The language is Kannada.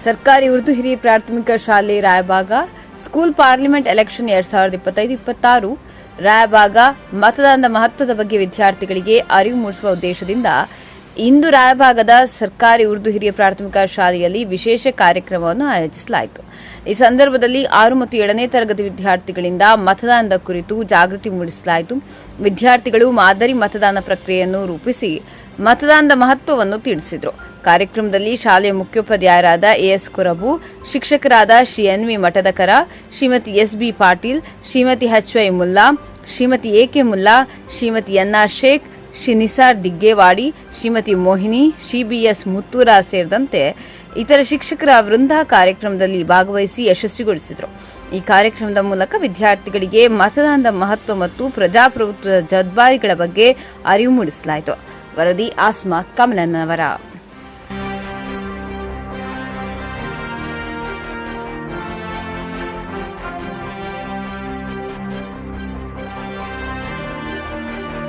ಸರ್ಕಾರಿ ಉರ್ದು ಹಿರಿಯ ಪ್ರಾಥಮಿಕ ಶಾಲೆ Raibag school parliament election 2025-26 Raibag ಮತದಾನದ ಮಹತ್ವದ ಬಗ್ಗೆ ವಿದ್ಯಾರ್ಥಿಗಳಿಗೆ ಅರಿವು ಮೂಡಿಸುವ ಉದ್ದೇಶದಿಂದ ಇಂದು ರಾಯಬಾಗದ ಸರ್ಕಾರಿ ಉರ್ದು ಹಿರಿಯ ಪ್ರಾಥಮಿಕ ಶಾಲೆಯಲ್ಲಿ ವಿಶೇಷ ಕಾರ್ಯಕ್ರಮವನ್ನು ಆಯೋಜಿಸಲಾಯಿತು. ಈ ಸಂದರ್ಭದಲ್ಲಿ 6 ಮತ್ತು 7ನೇ ತರಗತಿ ವಿದ್ಯಾರ್ಥಿಗಳಿಂದ ಮತದಾನದ ಕುರಿತು ಜಾಗೃತಿ ಮೂಡಿಸಲಾಯಿತು. ವಿದ್ಯಾರ್ಥಿಗಳು ಮಾದರಿ ಮತದಾನ ಪ್ರಕ್ರಿಯೆಯನ್ನು ರೂಪಿಸಿ ಮತದಾನದ ಮಹತ್ವವನ್ನು ತಿಳಿಸಿದರು. ಕಾರ್ಯಕ್ರಮದಲ್ಲಿ ಶಾಲೆಯ ಮುಖ್ಯೋಪಾಧ್ಯಾಯರಾದ ಎಎಸ್ ಕುರಬು, ಶಿಕ್ಷಕರಾದ Shri N V Mathadakara, Shrimati S B Patil, Shrimati H Y Mulla, Shrimati A K Mulla, Shrimati N R Shaikh, Shri Nisar Diggewadi, Shrimati Mohini, Shri B S Muttura ಸೇರಿದಂತೆ ಇತರ ಶಿಕ್ಷಕರ ವೃಂದ ಕಾರ್ಯಕ್ರಮದಲ್ಲಿ ಭಾಗವಹಿಸಿ ಯಶಸ್ವಿಗೊಳಿಸಿದರು. ಈ ಕಾರ್ಯಕ್ರಮದ ಮೂಲಕ ವಿದ್ಯಾರ್ಥಿಗಳಿಗೆ ಮತದಾನದ ಮಹತ್ವ ಮತ್ತು ಪ್ರಜಾಪ್ರಭುತ್ವದ ಜವಾಬ್ದಾರಿಗಳ ಬಗ್ಗೆ ಅರಿವು ಮೂಡಿಸಲಾಯಿತು. ವರದಿ ಆಸ್ಮಾ ಕಮಲನ್ನವರ.